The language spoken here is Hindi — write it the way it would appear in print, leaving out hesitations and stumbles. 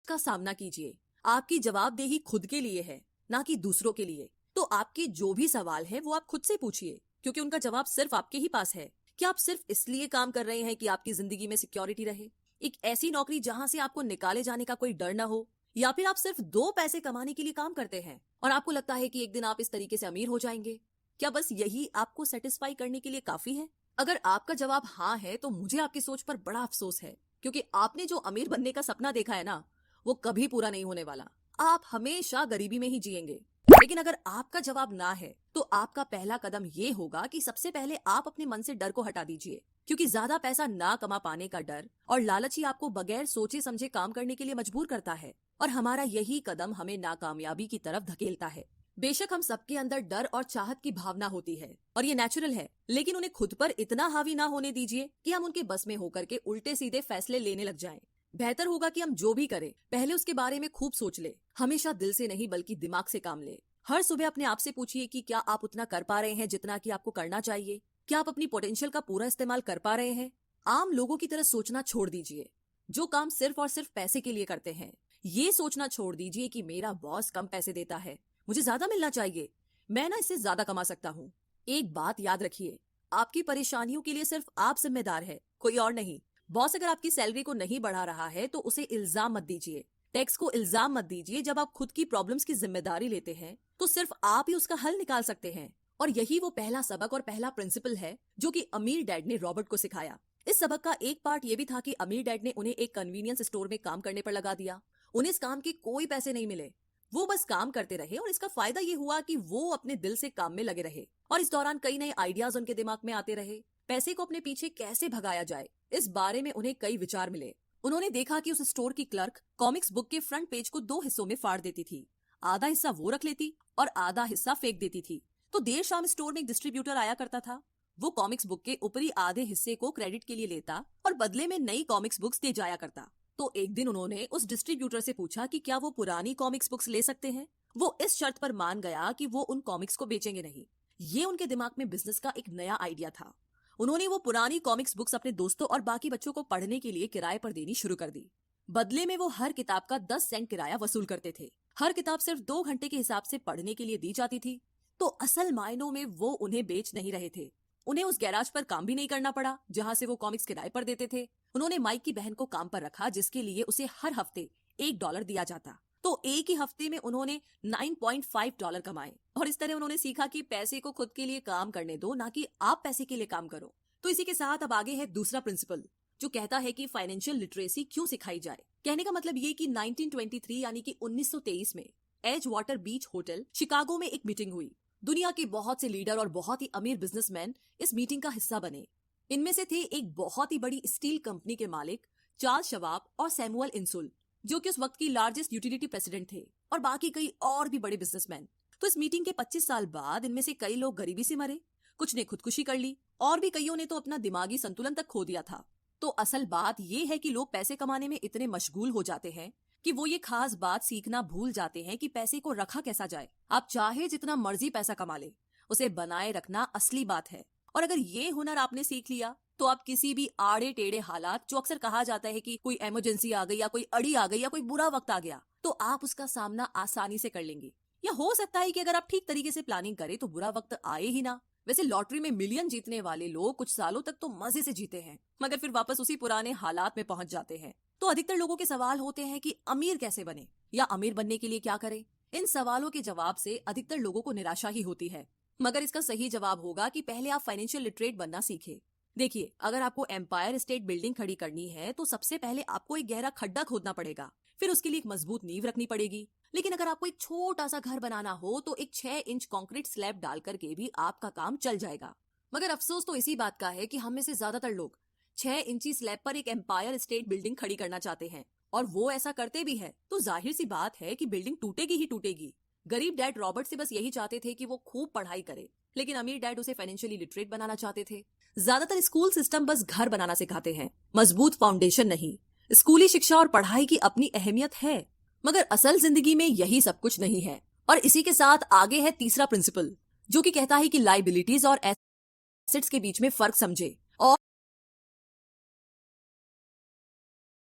का सामना कीजिए। आपकी जवाबदेही खुद के लिए है, ना कि दूसरों के लिए। तो आपके जो भी सवाल है वो आप खुद से पूछिए, क्योंकि उनका जवाब सिर्फ आपके ही पास है। क्या आप सिर्फ इसलिए काम कर रहे हैं कि आपकी जिंदगी में सिक्योरिटी रहे? एक ऐसी नौकरी जहां से आपको निकाले जाने का कोई डर ना हो, या फिर आप सिर्फ 2 पैसे कमाने के लिए काम करते हैं और आपको लगता है कि एक दिन आप इस तरीके से अमीर हो जाएंगे? क्या बस यही आपको सेटिस्फाई करने के लिए काफी है? अगर आपका जवाब हाँ है तो मुझे आपकी सोच पर बड़ा अफसोस है, क्योंकि आपने जो अमीर बनने का सपना देखा है ना, वो कभी पूरा नहीं होने वाला। आप हमेशा गरीबी में ही जिएंगे। लेकिन अगर आपका जवाब ना है तो आपका पहला कदम ये होगा कि सबसे पहले आप अपने मन से डर को हटा दीजिए, क्योंकि ज्यादा पैसा ना कमा पाने का डर और लालच ही आपको बगैर सोचे समझे काम करने के लिए मजबूर करता है, और हमारा यही कदम हमें नाकामयाबी की तरफ धकेलता है। बेशक हम सबके अंदर डर और चाहत की भावना होती है और ये नेचुरल है, लेकिन उन्हें खुद पर इतना हावी ना होने दीजिए कि हम उनके बस में होकर के उल्टे सीधे फैसले लेने लग जाएं। बेहतर होगा कि हम जो भी करें पहले उसके बारे में खूब सोच ले, हमेशा दिल से नहीं बल्कि दिमाग से काम ले। हर सुबह अपने आप से पूछिए कि क्या आप उतना कर पा रहे हैं जितना कि आपको करना चाहिए? क्या आप अपनी पोटेंशियल का पूरा इस्तेमाल कर पा रहे हैं? आम लोगों की तरह सोचना छोड़ दीजिए, जो काम सिर्फ और सिर्फ पैसे के लिए करते हैं। ये सोचना छोड़ दीजिए कि मेरा बॉस कम पैसे देता है, मुझे ज्यादा मिलना चाहिए, मैं ना इससे ज्यादा कमा सकता हूँ। एक बात याद रखिए, आपकी परेशानियों के लिए सिर्फ आप जिम्मेदार है, कोई और नहीं। बॉस अगर आपकी सैलरी को नहीं बढ़ा रहा है तो उसे इल्जाम मत दीजिए, टैक्स को इल्जाम मत दीजिए। जब आप खुद की प्रॉब्लम्स की जिम्मेदारी लेते हैं तो सिर्फ आप ही उसका हल निकाल सकते हैं। और यही वो पहला सबक और पहला प्रिंसिपल है जो कि अमीर डैड ने रॉबर्ट को सिखाया। इस सबक का एक पार्ट ये भी था कि अमीर डैड ने उन्हें एक कन्वीनियंस स्टोर में काम करने पर लगा दिया। उन्हें इस काम के कोई पैसे नहीं मिले, वो बस काम करते रहे, और इसका फायदा ये हुआ कि वो अपने दिल से काम में लगे रहे और इस दौरान कई नए आइडियाज उनके दिमाग में आते रहे। पैसे को अपने पीछे कैसे भगाया जाए, इस बारे में उन्हें कई विचार मिले। उन्होंने देखा कि उस स्टोर की क्लर्क कॉमिक्स बुक के फ्रंट पेज को 2 हिस्सों में फाड़ देती थी, आधा हिस्सा वो रख लेती और आधा हिस्सा फेंक देती थी। तो देर शाम स्टोर में एक डिस्ट्रीब्यूटर आया करता था, वो कॉमिक्स बुक के ऊपरी आधे हिस्से को क्रेडिट के लिए लेता और बदले में नई कॉमिक्स बुक्स दे जाया करता। तो एक दिन उन्होंने उस डिस्ट्रीब्यूटर से पूछा कि क्या वो पुरानी कॉमिक्स बुक्स ले सकते हैं। वो इस शर्त पर मान गया कि वो उन कॉमिक्स को बेचेंगे नहीं। ये उनके दिमाग में बिजनेस का एक नया आइडिया था। उन्होंने वो पुरानी कॉमिक्स बुक्स अपने दोस्तों और बाकी बच्चों को पढ़ने के लिए किराए पर देनी शुरू कर दी। बदले में वो हर किताब का 10 सेंट किराया वसूल करते थे। हर किताब सिर्फ 2 घंटे के हिसाब से पढ़ने के लिए दी जाती थी। तो असल मायनों में वो उन्हें बेच नहीं रहे थे। उन्हें उस गैराज पर काम भी नहीं करना पड़ा जहां से वो कॉमिक्स किराए पर देते थे। उन्होंने माइक की बहन को काम पर रखा, जिसके लिए उसे हर हफ्ते $1 दिया जाता। तो एक ही हफ्ते में उन्होंने $9.5 कमाए। और इस तरह उन्होंने सीखा कि पैसे को खुद के लिए काम करने दो, ना कि आप पैसे के लिए काम करो। तो इसी के साथ अब आगे है दूसरा प्रिंसिपल, जो कहता है कि फाइनेंशियल लिटरेसी क्यों सिखाई जाए। कहने का मतलब ये कि 1923 यानी कि 1923 में एज वाटर बीच होटल शिकागो में एक मीटिंग हुई। दुनिया के बहुत से लीडर और बहुत ही अमीर बिजनेसमैन इस मीटिंग का हिस्सा बने। इनमें से थे एक बहुत ही बड़ी स्टील कंपनी के मालिक चार्ल्स शवाब और सैमुअल इंसुल, जो कि उस वक्त की लार्जेस्ट यूटिलिटी प्रेसिडेंट थे, और बाकी कई और भी बड़े बिजनेसमैन। तो इस मीटिंग के 25 साल बाद इनमें से कई लोग गरीबी से मरे, कुछ ने खुदकुशी कर ली और भी कईयों ने तो अपना दिमागी संतुलन तक खो दिया था। तो असल बात ये है कि लोग पैसे कमाने में इतने मशगूल हो जाते हैं कि वो ये खास बात सीखना भूल जाते हैं कि पैसे को रखा कैसा जाए। आप चाहे जितना मर्जी पैसा कमा ले, उसे बनाए रखना असली बात है। और अगर ये हुनर आपने सीख लिया तो आप किसी भी आड़े टेढ़े हालात, जो अक्सर कहा जाता है कि कोई इमरजेंसी आ गई या कोई अड़ी आ गई या कोई बुरा वक्त आ गया, तो आप उसका सामना आसानी से कर लेंगे। या हो सकता है कि अगर आप ठीक तरीके से प्लानिंग करें तो बुरा वक्त आए ही ना। वैसे लॉटरी में मिलियन जीतने वाले लोग कुछ सालों तक तो मजे से जीते हैं, मगर फिर वापस उसी पुराने हालात में पहुंच जाते हैं। तो अधिकतर लोगों के सवाल होते हैं कि अमीर कैसे बने या अमीर बनने के लिए क्या करें। इन सवालों के जवाब से अधिकतर लोगों को निराशा ही होती है, मगर इसका सही जवाब होगा कि पहले आप फाइनेंशियल लिटरेट बनना सीखें। देखिए, अगर आपको एम्पायर स्टेट बिल्डिंग खड़ी करनी है तो सबसे पहले आपको एक गहरा खड्डा खोदना पड़ेगा, फिर उसके लिए एक मजबूत नींव रखनी पड़ेगी। लेकिन अगर आपको एक छोटा सा घर बनाना हो तो एक 6 इंच कंक्रीट स्लैब डाल करके भी आपका काम चल जाएगा। मगर अफसोस तो इसी बात का है कि हम में से ज्यादातर लोग 6 इंची स्लैब पर एक एम्पायर स्टेट बिल्डिंग खड़ी करना चाहते हैं, और वो ऐसा करते भी है तो जाहिर सी बात है कि बिल्डिंग टूटेगी ही टूटेगी। गरीब डैड रॉबर्ट से बस यही चाहते थे कि वो खूब पढ़ाई करे, लेकिन अमीर डैड उसे फाइनेंशियली लिटरेट बनाना चाहते थे। ज्यादातर स्कूल सिस्टम बस घर बनाना सिखाते हैं, मजबूत फाउंडेशन नहीं। स्कूली शिक्षा और पढ़ाई की अपनी अहमियत है, मगर असल जिंदगी में यही सब कुछ नहीं है। और इसी के साथ आगे है तीसरा प्रिंसिपल, जो कि कहता है कि लायबिलिटीज और एसेट्स के बीच में फर्क समझे और